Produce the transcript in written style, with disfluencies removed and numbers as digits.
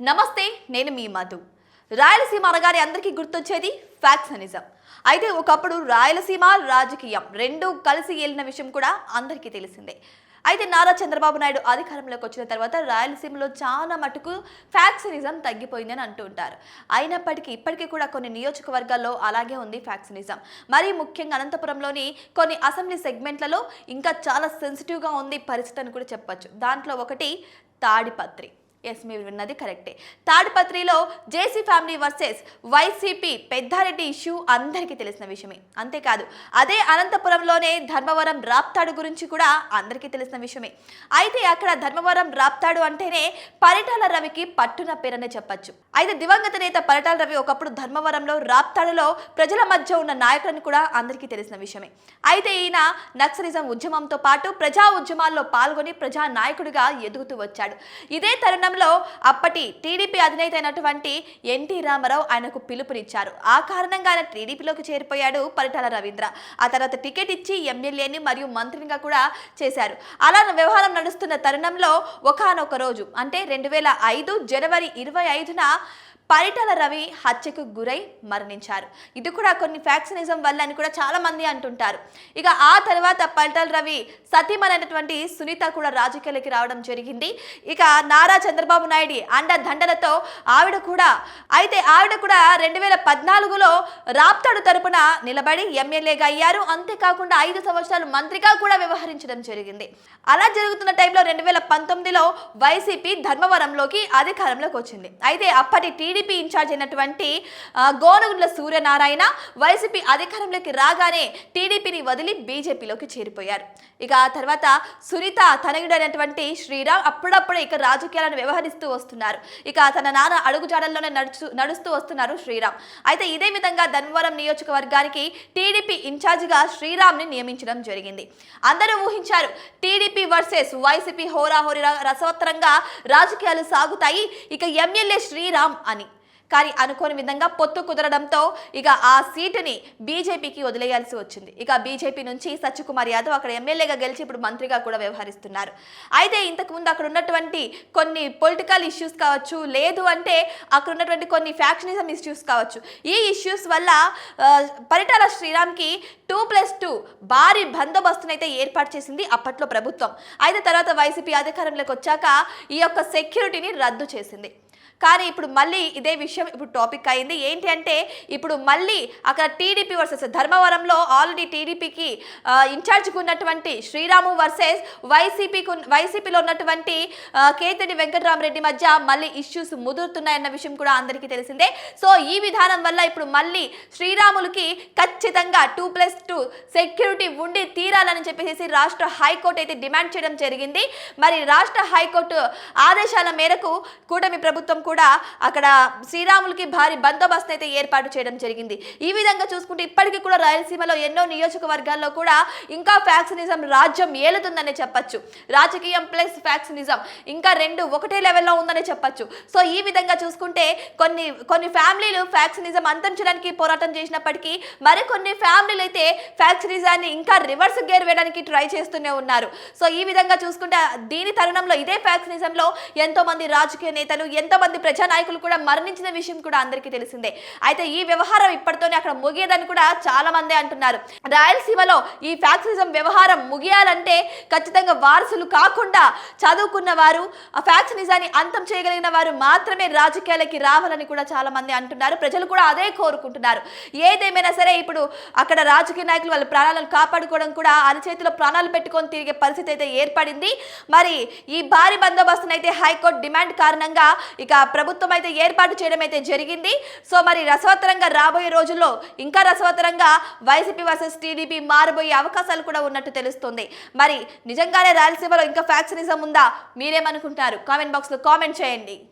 నమస్తే, నేను మీ మధు. రాయలసీమ అనగానే అందరికీ గుర్తొచ్చేది ఫ్యాక్షనిజం. అయితే ఒకప్పుడు రాయలసీమ రాజకీయం రెండు కలిసి ఏలిన విషయం కూడా అందరికీ తెలిసిందే. అయితే నారా చంద్రబాబు నాయుడు అధికారంలోకి వచ్చిన తర్వాత రాయలసీమలో చాలా మటుకు ఫ్యాక్షనిజం తగ్గిపోయిందని అంటూ ఉంటారు. అయినప్పటికీ ఇప్పటికీ కూడా కొన్ని నియోజకవర్గాల్లో అలాగే ఉంది ఫ్యాక్షనిజం. మరీ ముఖ్యంగా అనంతపురంలోని కొన్ని అసెంబ్లీ సెగ్మెంట్లలో ఇంకా చాలా సెన్సిటివ్గా ఉంది పరిస్థితి అని కూడా చెప్పొచ్చు. దాంట్లో ఒకటి తాడిపత్రి. ఎస్, మీరు విన్నది కరెక్టే. తాడిపత్రిలో JC family versus YCP Peddareddy issue అందరికీ తెలిసిన విషయమే. అంతేకాదు అదే అనంతపురంలోనే ధర్మవరం రాప్తాడు గురించి కూడా అందరికీ తెలిసిన విషయమే. అయితే అక్కడ ధర్మవరం రాప్తాడు అంటేనే పరిటాల రవికి పట్టున పేరనే చెప్పచ్చు. అయితే దివంగత నేత పరిటాల రవి ఒకప్పుడు ధర్మవరంలో రాప్తాడులో ప్రజల మధ్య ఉన్న నాయకులని కూడా అందరికీ తెలిసిన విషయమే. అయితే ఈయన నక్సలిజం ఉద్యమంతో పాటు ప్రజా ఉద్యమాల్లో పాల్గొని ప్రజా నాయకుడిగా ఎదుగుతూ వచ్చాడు. ఇదే తరుణం అప్పటి టీడీపీ అధినేత అయినటువంటి ఎన్టీ రామారావు ఆయనకు పిలుపునిచ్చారు. ఆ కారణంగా ఆయన టీడీపీలోకి చేరిపోయాడు పరిటాల రవీంద్ర. ఆ తర్వాత టికెట్ ఇచ్చి ఎమ్మెల్యేని మరియు మంత్రిగా కూడా చేశారు. అలా వ్యవహారం నడుస్తున్న తరుణంలో ఒకానొక రోజు అంటే 2005 జనవరి 25న పరిటాల రవి హత్యకు గురై మరణించారు. ఇది కూడా కొన్ని ఫ్యాక్షనిజం వల్ల అని కూడా చాలా మంది అంటుంటారు. ఇక ఆ తర్వాత పరిటాల రవి సతీమణైనటువంటి సునీత కూడా రాజకీయాలకి రావడం జరిగింది. ఇక నారా చంద్రబాబు నాయుడు అండదండలతో ఆవిడ కూడా 2014లో రాప్తాడు తరపున నిలబడి ఎమ్మెల్యేగా అయ్యారు. అంతేకాకుండా 5 సంవత్సరాలు మంత్రిగా కూడా వ్యవహరించడం జరిగింది. అలా జరుగుతున్న టైంలో 2019లో వైసీపీ ధర్మవరంలోకి అధికారంలోకి వచ్చింది. అయితే అప్పటి టీడీపీ ఇన్ఛార్జ్ అయినటువంటి గోనగుండ్ల సూర్యనారాయణ వైసీపీ అధికారంలోకి రాగానే టీడీపీని వదిలి బీజేపీలోకి చేరిపోయారు. ఇక ఆ తర్వాత సునీత తనయుడైనటువంటి శ్రీరామ్ అప్పుడప్పుడు ఇక రాజకీయాలను వ్యవహరిస్తూ వస్తున్నారు. ఇక తన నాన్న అడుగుజాడల్లోనే నడుస్తూ వస్తున్నారు శ్రీరామ్. అయితే ఇదే విధంగా ధర్మవరం నియోజకవర్గానికి టీడీపీ ఇన్ఛార్జిగా శ్రీరామ్ని నియమించడం జరిగింది. అందరూ ఊహించారు టీడీపీ వర్సెస్ వైసీపీ హోరాహోరీ రసవత్తరంగా రాజకీయాలు సాగుతాయి ఇక ఎమ్మెల్యే శ్రీరామ్ అని. కానీ అనుకోని విధంగా పొత్తు కుదరడంతో ఇక ఆ సీటుని బీజేపీకి వదిలేయాల్సి వచ్చింది. ఇక బీజేపీ నుంచి సత్యకుమార్ యాదవ్ అక్కడ ఎమ్మెల్యేగా గెలిచి ఇప్పుడు మంత్రిగా కూడా వ్యవహరిస్తున్నారు. అయితే ఇంతకుముందు అక్కడ ఉన్నటువంటి కొన్ని పొలిటికల్ ఇష్యూస్ కావచ్చు, లేదు అంటే అక్కడ ఉన్నటువంటి కొన్ని ఫ్యాక్షనిజం ఇష్యూస్ కావచ్చు, ఈ ఇష్యూస్ వల్ల పరిటాల శ్రీరామ్కి 2+2 భారీ బందోబస్తునైతే ఏర్పాటు చేసింది అప్పట్లో ప్రభుత్వం. అయితే తర్వాత వైసీపీ అధికారంలోకి వచ్చాక ఈ యొక్క సెక్యూరిటీని రద్దు చేసింది. కానీ ఇప్పుడు మళ్ళీ ఇదే విషయం ఇప్పుడు టాపిక్ అయింది. ఏంటి అంటే ఇప్పుడు మళ్ళీ అక్కడ టీడీపీ వర్సెస్ ధర్మవరంలో ఆల్రెడీ టీడీపీకి ఇన్ఛార్జ్గా ఉన్నటువంటి శ్రీరాము వర్సెస్ వైసీపీలో ఉన్నటువంటి కేతిరెడ్డి వెంకటరామరెడ్డి మధ్య మళ్ళీ ఇష్యూస్ ముదురుతున్నాయన్న విషయం కూడా అందరికీ తెలిసిందే. సో ఈ విధానం వల్ల ఇప్పుడు మళ్ళీ శ్రీరాములకి ఖచ్చితంగా 2+2 సెక్యూరిటీ ఉండి తీరాలని చెప్పేసి రాష్ట్ర హైకోర్టు అయితే డిమాండ్ చేయడం జరిగింది. మరి రాష్ట్ర హైకోర్టు ఆదేశాల మేరకు కూటమి ప్రభుత్వం కూడా అక్కడ శ్రీరాములకి భారీ బందోబస్తు అయితే ఏర్పాటు చేయడం జరిగింది. ఈ విధంగా చూసుకుంటే ఇప్పటికీ కూడా రాయలసీమలో ఎన్నో నియోజకవర్గాల్లో కూడా ఇంకా ఫ్యాక్షనిజం రాజ్యం ఏలుతుందనే చెప్పచ్చు. రాజకీయం ప్లస్ ఫ్యాక్షనిజం ఇంకా రెండు ఒకటే లెవెల్లో ఉందనే చెప్పచ్చు. సో ఈ విధంగా చూసుకుంటే కొన్ని ఫ్యామిలీలు ఫ్యాక్షనిజం అంతరించడానికి పోరాటం చేసినప్పటికీ మరికొన్ని ఫ్యామిలీలు అయితే ఫ్యాక్షనిజాన్ని ఇంకా రివర్స్ గేర్ వేయడానికి ట్రై చేస్తూనే ఉన్నారు. సో ఈ విధంగా చూసుకుంటే దీని తరుణంలో ఇదే ఫ్యాక్షనిజంలో ఎంతో మంది రాజకీయ నేతలు ఎంతో మంది ప్రజానాయకులు కూడా మరణించిన విషయం కూడా అందరికీ తెలిసిందే. అయితే ఈ వ్యవహారం ఇప్పటితోనే అక్కడ ముగియదని కూడా చాలా మంది అంటున్నారు. రాయలసీమలో ఈ ఫ్యాక్షనిజం వ్యవహారం ముగియాలంటే ఖచ్చితంగా వారసులు కాకుండా చదువుకున్న వారు ఆ ఫ్యాక్షనిజాన్ని అంతం చేయగలిగిన వారు మాత్రమే రాజకీయాలకి రావాలని కూడా చాలా మంది అంటున్నారు. ప్రజలు కూడా అదే కోరుకుంటున్నారు. ఏదేమైనా సరే ఇప్పుడు అక్కడ రాజకీయ నాయకులు వాళ్ళ ప్రాణాలను కాపాడుకోవడం కూడా అరచేతిలో ప్రాణాలు పెట్టుకొని తిరిగే పరిస్థితి అయితే ఏర్పడింది. మరి ఈ భారీ బందోబస్తును అయితే హైకోర్టు డిమాండ్ కారణంగా ఇక ప్రభుత్వం అయితే ఏర్పాటు చేయడం అయితే జరిగింది. సో మరి రసవత్తరంగా రాబోయే రోజుల్లో ఇంకా రసవత్తరంగా వైసీపీ వర్సెస్ టీడీపీ మారబోయే అవకాశాలు కూడా ఉన్నట్టు తెలుస్తుంది. మరి నిజంగానే రాయలసీమలో ఇంకా ఫ్యాక్షనిజం ఉందా? మీరేమనుకుంటారు? కామెంట్ బాక్స్లో కామెంట్ చేయండి.